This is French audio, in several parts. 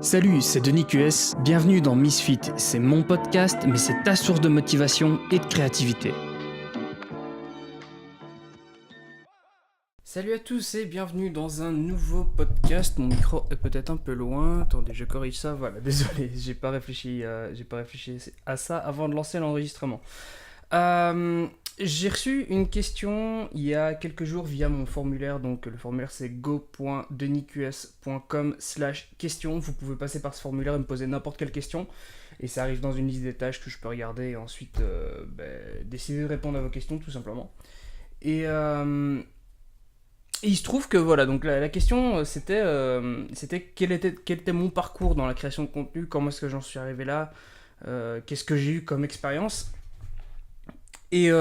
Salut, c'est Denis QS, bienvenue dans Misfit. C'est mon podcast, mais c'est ta source de motivation et de créativité. Salut à tous et bienvenue dans un nouveau podcast. Mon micro est peut-être un peu loin. Attendez, je corrige ça. Voilà, désolé, j'ai pas réfléchi à ça avant de lancer l'enregistrement. J'ai reçu une question il y a quelques jours via mon formulaire. Donc le formulaire c'est go.denisqs.com/question. Vous pouvez passer par ce formulaire et me poser n'importe quelle question. Et ça arrive dans une liste des tâches que je peux regarder et ensuite décider de répondre à vos questions tout simplement. Et il se trouve que voilà, donc la question c'était quel était mon parcours dans la création de contenu, comment est-ce que j'en suis arrivé là, qu'est-ce que j'ai eu comme expérience. Et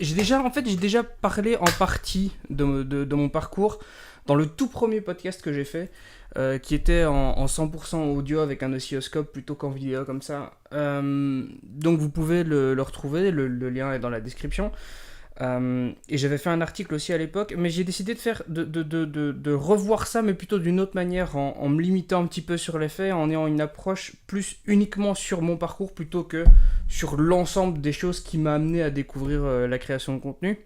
j'ai déjà parlé en partie de mon parcours dans le tout premier podcast que j'ai fait, qui était en 100% audio avec un oscilloscope plutôt qu'en vidéo comme ça. Donc vous pouvez le retrouver, le lien est dans la description. Et j'avais fait un article aussi à l'époque, mais j'ai décidé de revoir ça, mais plutôt d'une autre manière, en me limitant un petit peu sur les faits, en ayant une approche plus uniquement sur mon parcours plutôt que sur l'ensemble des choses qui m'a amené à découvrir la création de contenu.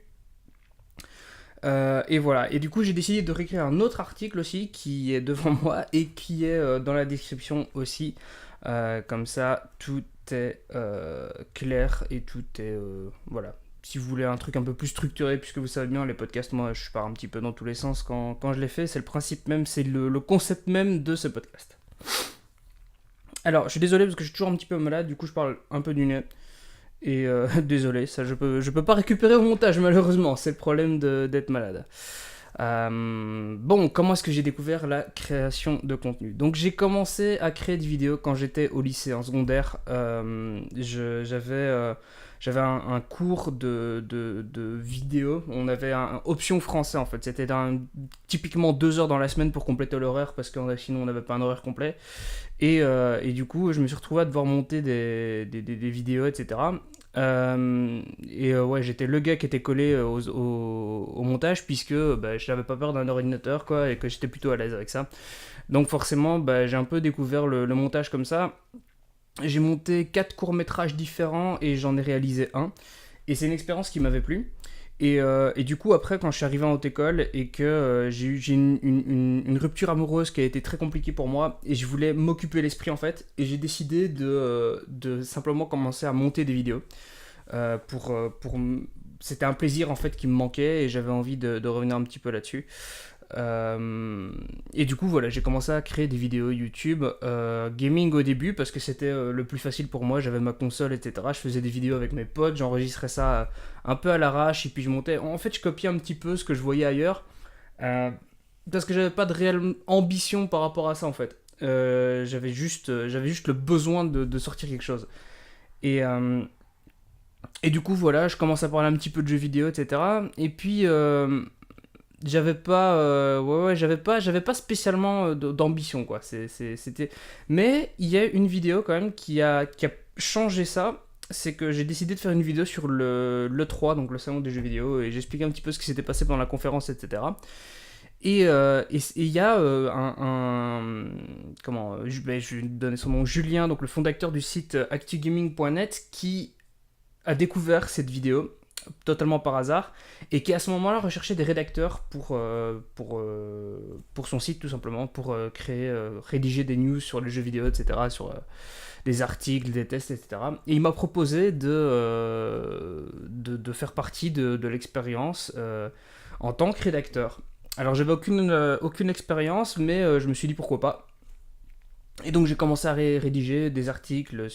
Et voilà, et du coup j'ai décidé de réécrire un autre article aussi qui est devant moi et qui est dans la description aussi. Comme ça tout est clair et tout est voilà. Si vous voulez un truc un peu plus structuré, puisque vous savez bien, les podcasts, moi je pars un petit peu dans tous les sens quand je les fais, c'est le principe même, c'est le concept même de ce podcast. Alors, je suis désolé parce que je suis toujours un petit peu malade, du coup je parle un peu du nez. Et désolé, ça je peux pas récupérer au montage malheureusement, c'est le problème d'être malade. Bon, comment est-ce que j'ai découvert la création de contenu ? Donc j'ai commencé à créer des vidéos quand j'étais au lycée, en secondaire. J'avais un cours de vidéo. On avait une option français en fait. C'était typiquement 2 heures dans la semaine pour compléter l'horaire parce que sinon on n'avait pas un horaire complet. Et du coup, je me suis retrouvé à devoir monter des vidéos, etc. Ouais, j'étais le gars qui était collé au montage puisque je n'avais pas peur d'un ordinateur quoi, et que j'étais plutôt à l'aise avec ça. Donc forcément, j'ai un peu découvert le montage comme ça. J'ai monté 4 courts-métrages différents et j'en ai réalisé un. Et c'est une expérience qui m'avait plu. Et du coup, après, quand je suis arrivé en haute école et que j'ai eu une rupture amoureuse qui a été très compliquée pour moi, et je voulais m'occuper l'esprit en fait, et j'ai décidé de simplement commencer à monter des vidéos. C'était un plaisir en fait qui me manquait et j'avais envie de revenir un petit peu là-dessus. Et du coup voilà, j'ai commencé à créer des vidéos YouTube gaming au début parce que c'était le plus facile pour moi, j'avais ma console etc, je faisais des vidéos avec mes potes, j'enregistrais ça un peu à l'arrache et puis je montais, en fait je copiais un petit peu ce que je voyais ailleurs parce que j'avais pas de réelle ambition par rapport à ça en fait. J'avais juste le besoin de sortir quelque chose et du coup voilà, je commence à parler un petit peu de jeux vidéo etc et puis j'avais pas spécialement d'ambition quoi. C'était, mais il y a une vidéo quand même qui a changé ça. C'est que j'ai décidé de faire une vidéo sur l'E3, donc le salon des jeux vidéo, et j'expliquais un petit peu ce qui s'était passé pendant la conférence, etc. Et il y a je vais donner son nom, Julien, donc le fondateur du site actugaming.net, qui a découvert cette vidéo totalement par hasard et qui à ce moment-là recherchait des rédacteurs pour son site tout simplement, pour rédiger des news sur les jeux vidéo etc, sur des articles, des tests etc, et il m'a proposé de faire partie de l'expérience en tant que rédacteur. Alors j'avais aucune expérience mais je me suis dit pourquoi pas, et donc j'ai commencé à rédiger des articles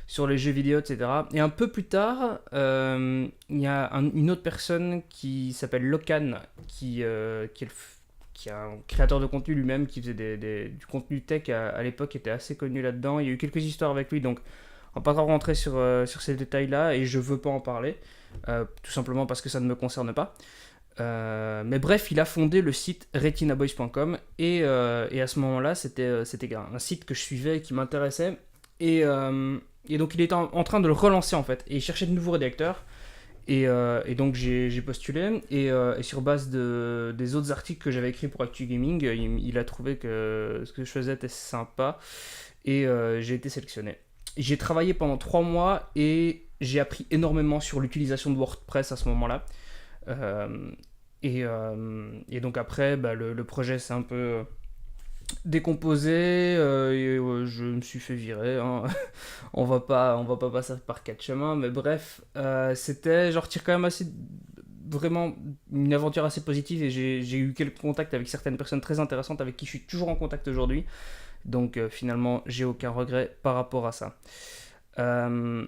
sur les jeux vidéo, etc. Et un peu plus tard, il y a une autre personne qui s'appelle Locan, qui est un créateur de contenu lui-même, qui faisait du contenu tech à l'époque, qui était assez connu là-dedans. Il y a eu quelques histoires avec lui, donc on va pas trop rentrer sur ces détails-là, et je veux pas en parler, tout simplement parce que ça ne me concerne pas. Mais bref, il a fondé le site retinaboys.com, et à ce moment-là, c'était un site que je suivais et qui m'intéressait, et donc il était en train de le relancer en fait, et il cherchait de nouveaux rédacteurs. Et donc j'ai postulé et sur base des autres articles que j'avais écrits pour Actu Gaming, il a trouvé que ce que je faisais était sympa et j'ai été sélectionné. J'ai travaillé pendant 3 mois et j'ai appris énormément sur l'utilisation de WordPress à ce moment-là. Euh, et donc après, bah, le projet s'est un peu décomposé et je me suis fait virer, hein. On va pas passer par quatre chemins, mais bref, j'en retire quand même assez, vraiment une aventure assez positive et j'ai eu quelques contacts avec certaines personnes très intéressantes avec qui je suis toujours en contact aujourd'hui. Donc finalement, j'ai aucun regret par rapport à ça. Euh,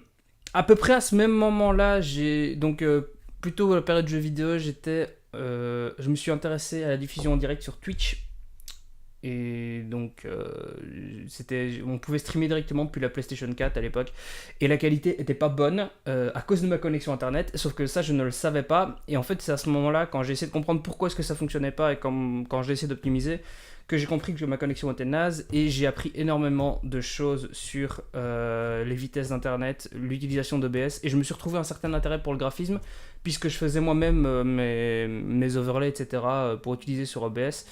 à peu près à ce même moment-là, plutôt à la période jeux vidéo, je me suis intéressé à la diffusion en direct sur Twitch. Et donc, on pouvait streamer directement depuis la PlayStation 4 à l'époque. Et la qualité était pas bonne à cause de ma connexion internet. Sauf que ça, je ne le savais pas. Et en fait, c'est à ce moment-là, quand j'ai essayé de comprendre pourquoi est-ce que ça fonctionnait pas et quand j'ai essayé d'optimiser, que j'ai compris que ma connexion était naze. Et j'ai appris énormément de choses sur les vitesses d'internet, l'utilisation d'OBS. Et je me suis retrouvé un certain intérêt pour le graphisme, puisque je faisais moi-même mes overlays, etc. Pour utiliser sur OBS,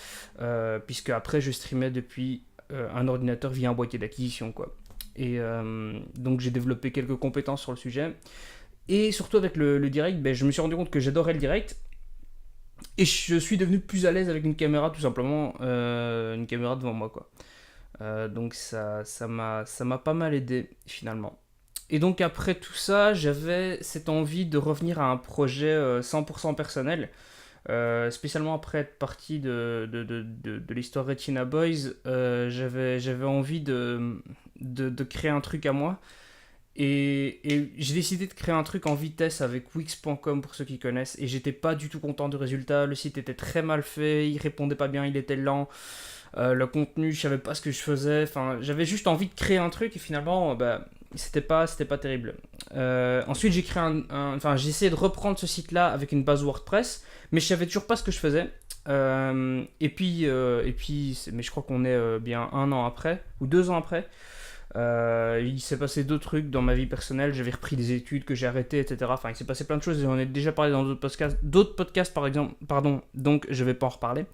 puisque après je streamais depuis un ordinateur via un boîtier d'acquisition, quoi. Et donc j'ai développé quelques compétences sur le sujet. Et surtout avec le direct, ben, je me suis rendu compte que j'adorais le direct. Et je suis devenu plus à l'aise avec une caméra, tout simplement, une caméra devant moi, quoi. Donc ça m'a pas mal aidé, finalement. Et donc après tout ça, j'avais cette envie de revenir à un projet 100% personnel, spécialement après être parti de l'histoire Retina Boys. J'avais envie de créer un truc à moi. Et j'ai décidé de créer un truc en vitesse avec Wix.com pour ceux qui connaissent. Et j'étais pas du tout content du résultat. Le site était très mal fait, il répondait pas bien, il était lent. Le contenu, je savais pas ce que je faisais. Enfin, j'avais juste envie de créer un truc et finalement, bah, c'était pas terrible. Ensuite, j'ai essayé de reprendre ce site-là avec une base WordPress, mais je savais toujours pas ce que je faisais. Mais je crois qu'on est bien 1 an après ou 2 ans après. Il s'est passé d'autres trucs dans ma vie personnelle. J'avais repris des études que j'ai arrêtées, etc. Enfin, il s'est passé plein de choses et on a déjà parlé dans d'autres podcasts, par exemple. Pardon. Donc, je vais pas en reparler.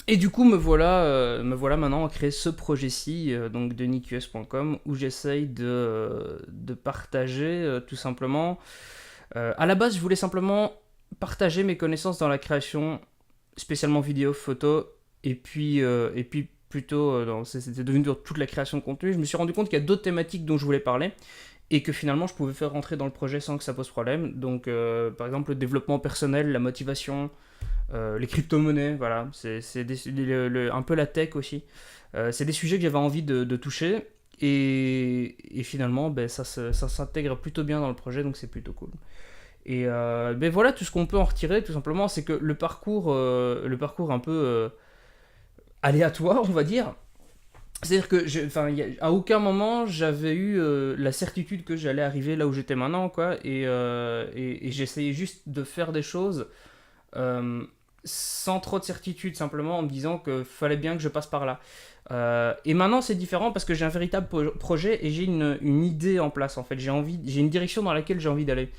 Et du coup, me voilà maintenant à créer ce projet-ci, donc de niqs.com, où j'essaye de partager tout simplement. À la base, je voulais simplement partager mes connaissances dans la création, spécialement vidéo, photo, et puis plutôt, c'était devenu toute la création de contenu. Je me suis rendu compte qu'il y a d'autres thématiques dont je voulais parler, et que finalement je pouvais faire rentrer dans le projet sans que ça pose problème. Donc par exemple le développement personnel, la motivation, les crypto-monnaies, voilà, un peu la tech aussi. C'est des sujets que j'avais envie de toucher et finalement ben, ça s'intègre plutôt bien dans le projet, donc c'est plutôt cool. Et ben voilà, tout ce qu'on peut en retirer tout simplement, c'est que le parcours un peu aléatoire, on va dire. C'est-à-dire que à aucun moment j'avais eu la certitude que j'allais arriver là où j'étais maintenant, quoi. Et j'essayais juste de faire des choses euh, sans trop de certitude, simplement en me disant qu'il fallait bien que je passe par là. Et maintenant c'est différent parce que j'ai un véritable projet et j'ai une idée en place, en fait. J'ai une direction dans laquelle j'ai envie d'aller.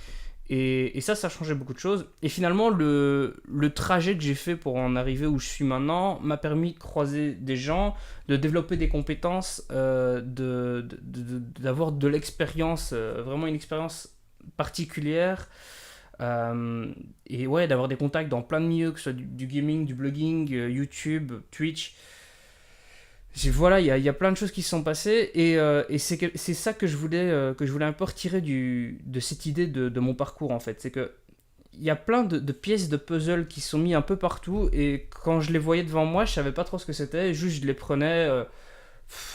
Et ça changeait beaucoup de choses. Et finalement, le trajet que j'ai fait pour en arriver où je suis maintenant m'a permis de croiser des gens, de développer des compétences, d'avoir de l'expérience, vraiment une expérience particulière. Et ouais, d'avoir des contacts dans plein de milieux, que ce soit du gaming, du blogging, YouTube, Twitch. Voilà, il y a plein de choses qui se sont passées et c'est ça que je voulais un peu retirer de cette idée de mon parcours, en fait. C'est que il y a plein de pièces de puzzle qui sont mis un peu partout et quand je les voyais devant moi, je savais pas trop ce que c'était, juste je les prenais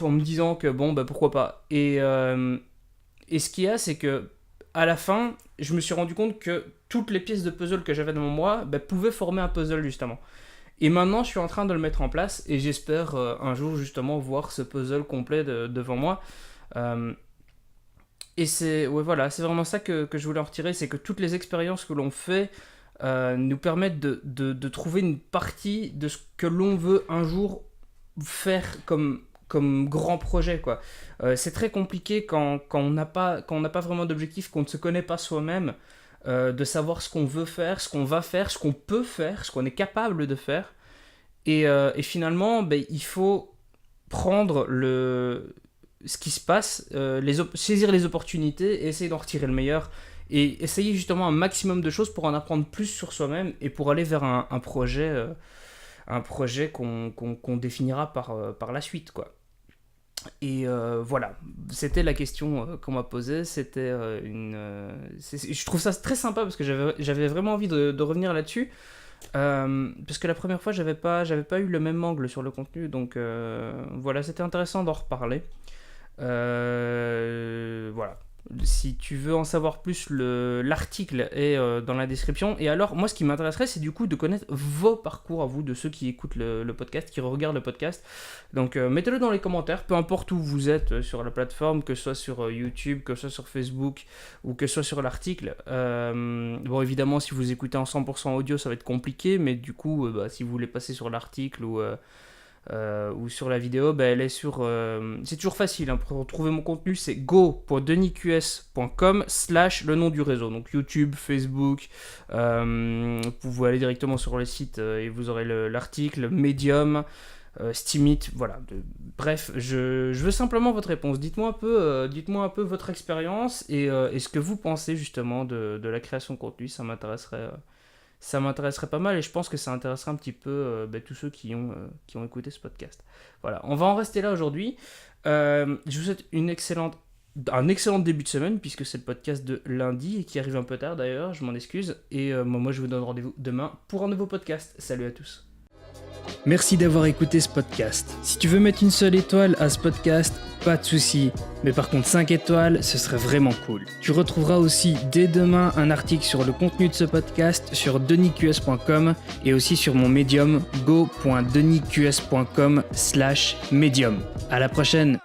en me disant que bon, bah pourquoi pas. Et ce qu'il y a, c'est que à la fin, je me suis rendu compte que toutes les pièces de puzzle que j'avais devant moi bah, pouvaient former un puzzle, justement. Et maintenant, je suis en train de le mettre en place et j'espère un jour justement voir ce puzzle complet devant moi. Euh, ouais, voilà, c'est vraiment ça que je voulais en retirer, c'est que toutes les expériences que l'on fait nous permettent de trouver une partie de ce que l'on veut un jour faire comme comme grand projet, quoi. C'est très compliqué quand on n'a pas vraiment d'objectif, qu'on ne se connaît pas soi-même, de savoir ce qu'on veut faire, ce qu'on va faire, ce qu'on peut faire, ce qu'on est capable de faire. Et finalement, il faut prendre ce qui se passe, saisir les opportunités et essayer d'en retirer le meilleur. Et essayer justement un maximum de choses pour en apprendre plus sur soi-même et pour aller vers un projet qu'on définira par la suite, quoi. Et voilà, c'était la question qu'on m'a posée. C'était je trouve ça très sympa parce que j'avais vraiment envie de revenir là-dessus. Parce que la première fois, j'avais pas eu le même angle sur le contenu. Donc voilà, c'était intéressant d'en reparler. Voilà. Si tu veux en savoir plus, l'article est dans la description. Et alors, moi, ce qui m'intéresserait, c'est du coup de connaître vos parcours à vous, de ceux qui écoutent le podcast, qui regardent le podcast. Donc, mettez-le dans les commentaires, peu importe où vous êtes sur la plateforme, que ce soit sur YouTube, que ce soit sur Facebook ou que ce soit sur l'article. Bon, évidemment, si vous écoutez en 100% audio, ça va être compliqué, mais du coup, si vous voulez passer sur l'article ou sur la vidéo, elle est sur... c'est toujours facile, hein, pour retrouver mon contenu, c'est go.denisqs.com / le nom du réseau, donc YouTube, Facebook, vous pouvez aller directement sur le site et vous aurez l'article, Medium, Steemit, voilà. Bref, je veux simplement votre réponse. Dites-moi un peu votre expérience et ce que vous pensez justement de la création de contenu, ça m'intéresserait pas mal et je pense que ça intéresserait un petit peu tous ceux qui ont écouté ce podcast. Voilà, on va en rester là aujourd'hui. Je vous souhaite un excellent début de semaine puisque c'est le podcast de lundi et qui arrive un peu tard d'ailleurs, je m'en excuse. Et moi je vous donne rendez-vous demain pour un nouveau podcast. Salut à tous. Merci d'avoir écouté ce podcast. Si tu veux mettre une seule étoile à ce podcast, pas de souci. Mais par contre 5 étoiles, ce serait vraiment cool. Tu retrouveras aussi dès demain un article sur le contenu de ce podcast sur denisqs.com et aussi sur mon Medium go.denisqs.com /medium. À la prochaine.